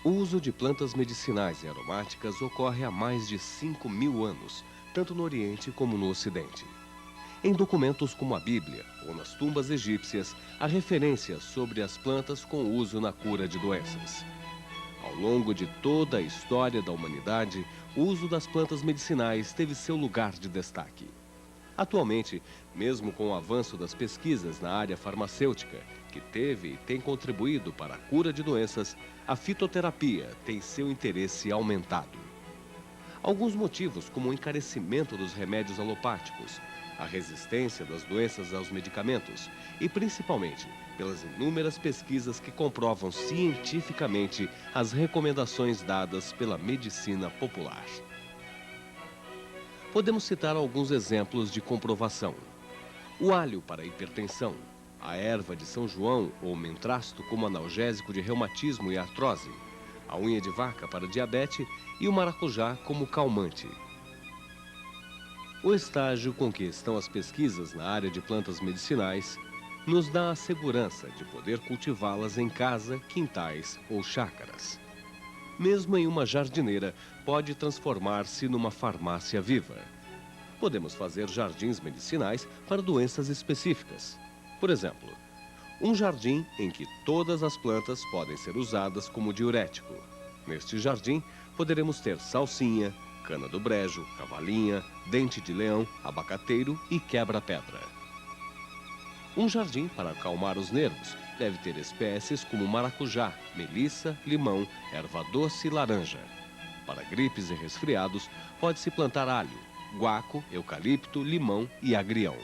O uso de plantas medicinais e aromáticas ocorre há mais de 5.000 anos, tanto no Oriente como no Ocidente. Em documentos como a Bíblia ou nas tumbas egípcias, há referências sobre as plantas com uso na cura de doenças. Ao longo de toda a história da humanidade, o uso das plantas medicinais teve seu lugar de destaque. Atualmente, mesmo com o avanço das pesquisas na área farmacêutica, que teve e tem contribuído para a cura de doenças, a fitoterapia tem seu interesse aumentado. Alguns motivos, como o encarecimento dos remédios alopáticos, a resistência das doenças aos medicamentos e, principalmente, pelas inúmeras pesquisas que comprovam cientificamente as recomendações dadas pela medicina popular. Podemos citar alguns exemplos de comprovação. O alho para a hipertensão, a erva de São João ou mentrasto como analgésico de reumatismo e artrose, a unha de vaca para diabetes e o maracujá como calmante. O estágio com que estão as pesquisas na área de plantas medicinais nos dá a segurança de poder cultivá-las em casa, quintais ou chácaras. Mesmo em uma jardineira, pode transformar-se numa farmácia viva. Podemos fazer jardins medicinais para doenças específicas. Por exemplo, um jardim em que todas as plantas podem ser usadas como diurético. Neste jardim, poderemos ter salsinha, cana do brejo, cavalinha, dente de leão, abacateiro e quebra-pedra. Um jardim para acalmar os nervos deve ter espécies como maracujá, melissa, limão, erva doce e laranja. Para gripes e resfriados, pode-se plantar alho, guaco, eucalipto, limão e agrião.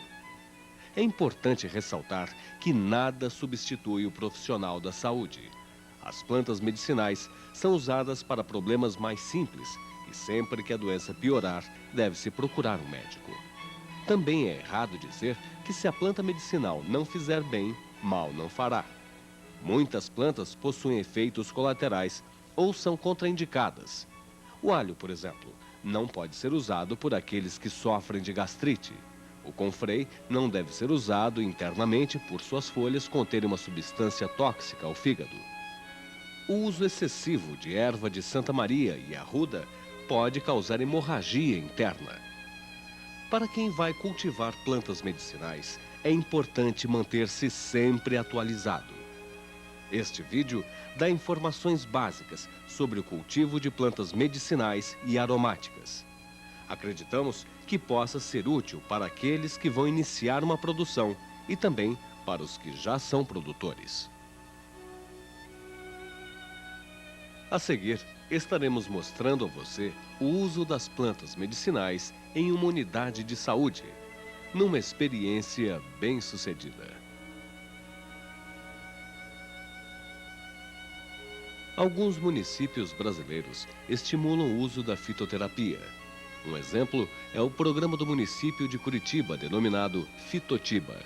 É importante ressaltar que nada substitui o profissional da saúde. As plantas medicinais são usadas para problemas mais simples e sempre que a doença piorar, deve-se procurar um médico. Também é errado dizer que se a planta medicinal não fizer bem, mal não fará. Muitas plantas possuem efeitos colaterais ou são contraindicadas. O alho, por exemplo, não pode ser usado por aqueles que sofrem de gastrite. O confrei não deve ser usado internamente por suas folhas conterem uma substância tóxica ao fígado. O uso excessivo de erva de Santa Maria e arruda pode causar hemorragia interna. Para quem vai cultivar plantas medicinais, é importante manter-se sempre atualizado. Este vídeo dá informações básicas sobre o cultivo de plantas medicinais e aromáticas. Acreditamos que possa ser útil para aqueles que vão iniciar uma produção e também para os que já são produtores. A seguir, estaremos mostrando a você o uso das plantas medicinais em uma unidade de saúde, numa experiência bem-sucedida. Alguns municípios brasileiros estimulam o uso da fitoterapia. Um exemplo é o programa do município de Curitiba, denominado Fitotiba.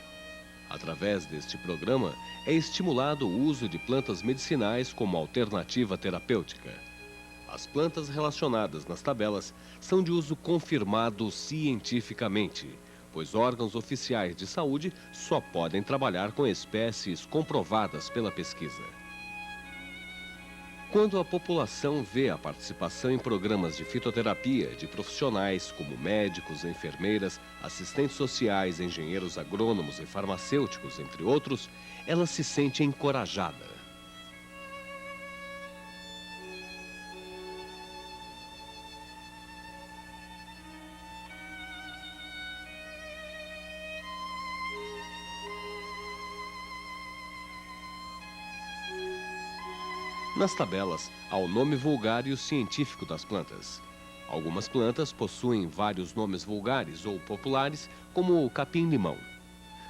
Através deste programa, é estimulado o uso de plantas medicinais como alternativa terapêutica. As plantas relacionadas nas tabelas são de uso confirmado cientificamente, pois órgãos oficiais de saúde só podem trabalhar com espécies comprovadas pela pesquisa. Quando a população vê a participação em programas de fitoterapia de profissionais como médicos, enfermeiras, assistentes sociais, engenheiros agrônomos e farmacêuticos, entre outros, ela se sente encorajada. Nas tabelas, há o nome vulgar e o científico das plantas. Algumas plantas possuem vários nomes vulgares ou populares, como o capim-limão.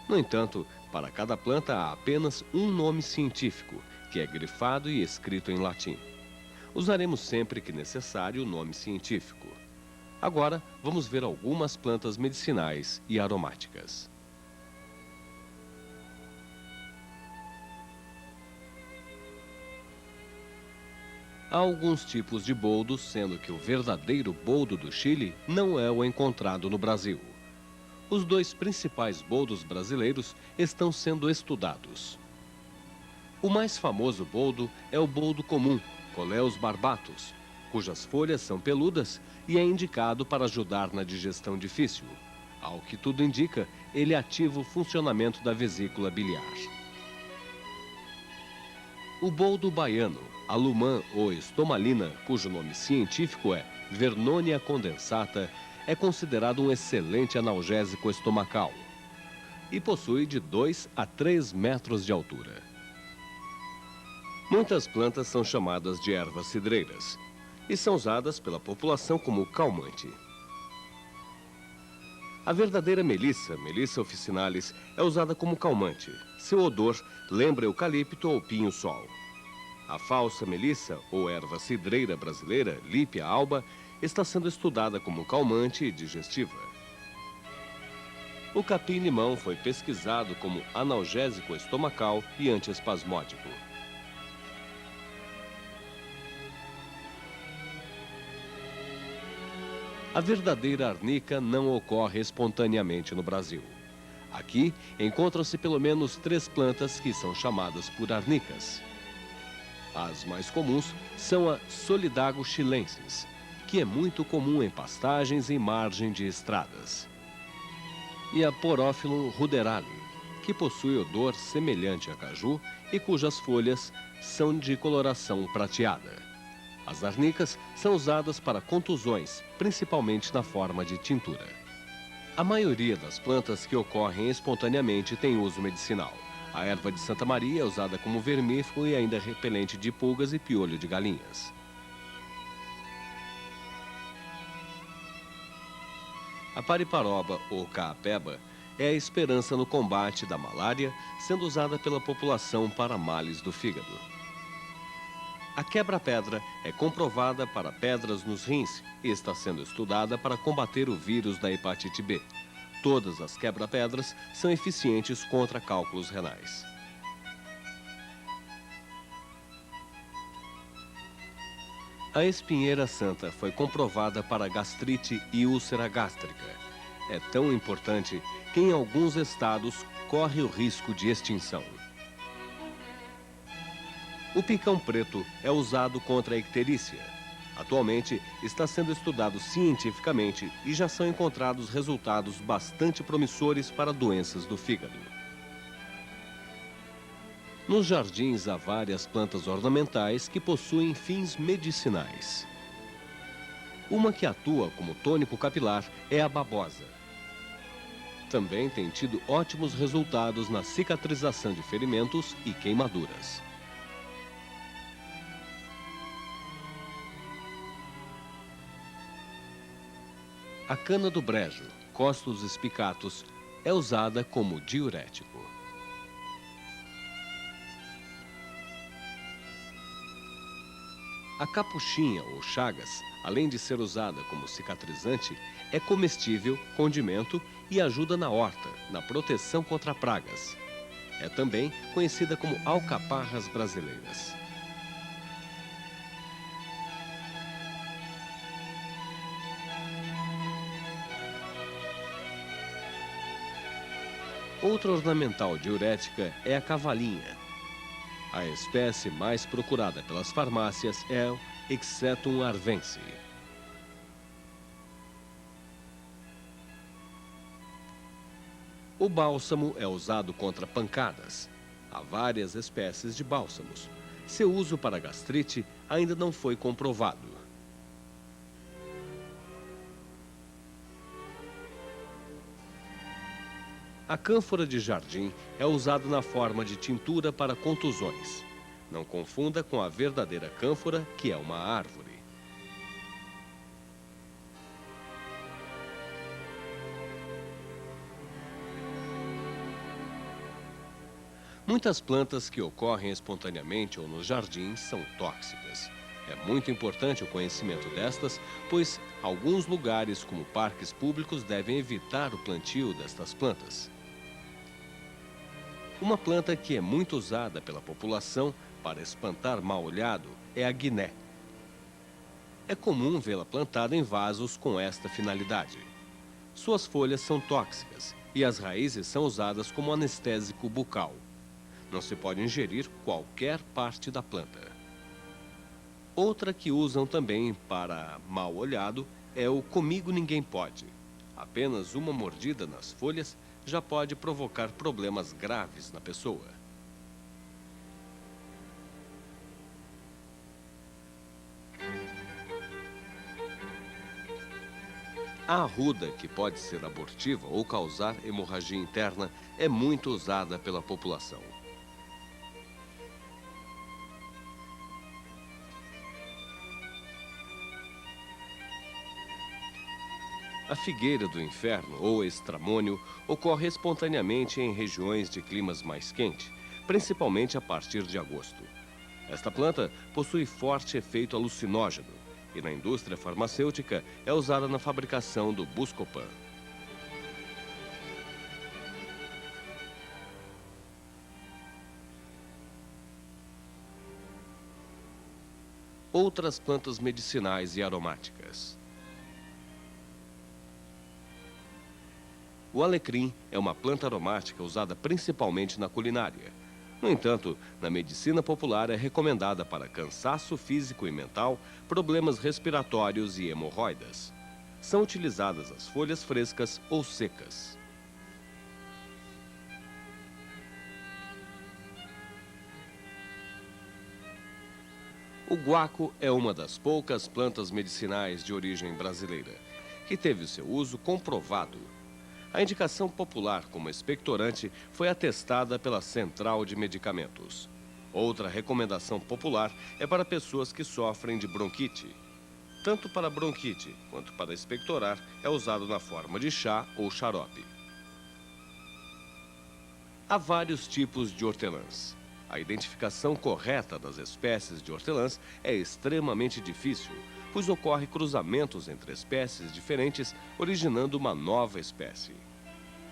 No entanto, para cada planta há apenas um nome científico, que é grifado e escrito em latim. Usaremos sempre que necessário o nome científico. Agora, vamos ver algumas plantas medicinais e aromáticas. Há alguns tipos de boldo, sendo que o verdadeiro boldo do Chile não é o encontrado no Brasil. Os dois principais boldos brasileiros estão sendo estudados. O mais famoso boldo é o boldo comum, Coleus barbatus, cujas folhas são peludas e é indicado para ajudar na digestão difícil. Ao que tudo indica, ele ativa o funcionamento da vesícula biliar. O boldo baiano, alumã ou estomalina, cujo nome científico é Vernonia condensata, é considerado um excelente analgésico estomacal e possui de 2 a 3 metros de altura. Muitas plantas são chamadas de ervas cidreiras e são usadas pela população como calmante. A verdadeira melissa, Melissa officinalis, é usada como calmante. Seu odor lembra eucalipto ou pinho-sol. A falsa melissa, ou erva cidreira brasileira, Lípia alba, está sendo estudada como calmante e digestiva. O capim-limão foi pesquisado como analgésico estomacal e antiespasmódico. A verdadeira arnica não ocorre espontaneamente no Brasil. Aqui encontram-se pelo menos 3 plantas que são chamadas por arnicas. As mais comuns são a Solidago chilensis, que é muito comum em pastagens e margem de estradas, e a Porófilo ruderale, que possui odor semelhante a caju e cujas folhas são de coloração prateada. As arnicas são usadas para contusões, principalmente na forma de tintura. A maioria das plantas que ocorrem espontaneamente tem uso medicinal. A erva de Santa Maria é usada como vermífugo e ainda repelente de pulgas e piolho de galinhas. A pariparoba ou caapeba é a esperança no combate da malária, sendo usada pela população para males do fígado. A quebra-pedra é comprovada para pedras nos rins e está sendo estudada para combater o vírus da hepatite B. Todas as quebra-pedras são eficientes contra cálculos renais. A espinheira santa foi comprovada para gastrite e úlcera gástrica. É tão importante que em alguns estados corre o risco de extinção. O picão preto é usado contra a icterícia. Atualmente está sendo estudado cientificamente e já são encontrados resultados bastante promissores para doenças do fígado. Nos jardins há várias plantas ornamentais que possuem fins medicinais. Uma que atua como tônico capilar é a babosa. Também tem tido ótimos resultados na cicatrização de ferimentos e queimaduras. A cana do brejo, Costus spicatus, é usada como diurético. A capuchinha ou chagas, além de ser usada como cicatrizante, é comestível, condimento e ajuda na horta, na proteção contra pragas. É também conhecida como alcaparras brasileiras. Outra ornamental diurética é a cavalinha. A espécie mais procurada pelas farmácias é o Ixetum arvense. O bálsamo é usado contra pancadas. Há várias espécies de bálsamos. Seu uso para gastrite ainda não foi comprovado. A cânfora de jardim é usada na forma de tintura para contusões. Não confunda com a verdadeira cânfora, que é uma árvore. Muitas plantas que ocorrem espontaneamente ou nos jardins são tóxicas. É muito importante o conhecimento destas, pois alguns lugares, como parques públicos, devem evitar o plantio destas plantas. Uma planta que é muito usada pela população para espantar mal-olhado é a guiné. É comum vê-la plantada em vasos com esta finalidade. Suas folhas são tóxicas e as raízes são usadas como anestésico bucal. Não se pode ingerir qualquer parte da planta. Outra que usam também para mal olhado é o comigo ninguém pode. Apenas uma mordida nas folhas já pode provocar problemas graves na pessoa. A arruda, que pode ser abortiva ou causar hemorragia interna, é muito usada pela população. A figueira do inferno, ou estramônio, ocorre espontaneamente em regiões de climas mais quentes, principalmente a partir de agosto. Esta planta possui forte efeito alucinógeno e na indústria farmacêutica é usada na fabricação do Buscopan. Outras plantas medicinais e aromáticas. O alecrim é uma planta aromática usada principalmente na culinária. No entanto, na medicina popular é recomendada para cansaço físico e mental, problemas respiratórios e hemorroidas. São utilizadas as folhas frescas ou secas. O guaco é uma das poucas plantas medicinais de origem brasileira, que teve o seu uso comprovado. A indicação popular como expectorante foi atestada pela Central de Medicamentos. Outra recomendação popular é para pessoas que sofrem de bronquite. Tanto para bronquite quanto para expectorar é usado na forma de chá ou xarope. Há vários tipos de hortelãs. A identificação correta das espécies de hortelãs é extremamente difícil, pois ocorre cruzamentos entre espécies diferentes, originando uma nova espécie.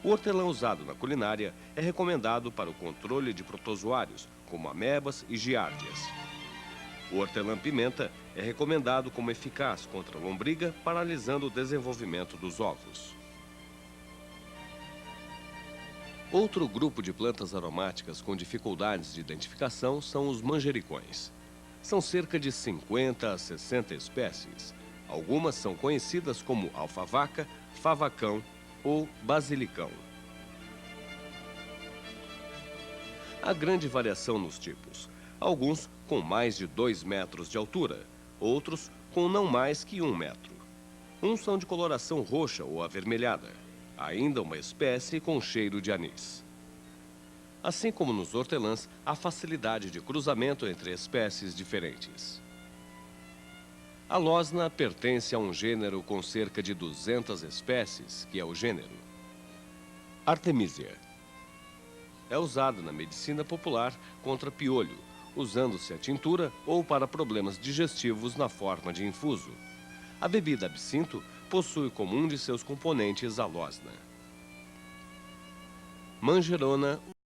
O hortelã usado na culinária é recomendado para o controle de protozoários, como amebas e giardias. O hortelã-pimenta é recomendado como eficaz contra a lombriga, paralisando o desenvolvimento dos ovos. Outro grupo de plantas aromáticas com dificuldades de identificação são os manjericões. São cerca de 50 a 60 espécies. Algumas são conhecidas como alfavaca, favacão ou basilicão. Há grande variação nos tipos. Alguns com mais de 2 metros de altura, outros com não mais que 1 metro. Uns são de coloração roxa ou avermelhada. Há ainda uma espécie com cheiro de anis. Assim como nos hortelãs, há facilidade de cruzamento entre espécies diferentes. A losna pertence a um gênero com cerca de 200 espécies, que é o gênero Artemisia. É usado na medicina popular contra piolho, usando-se a tintura ou para problemas digestivos na forma de infuso. A bebida absinto possui como um de seus componentes a losna. Manjerona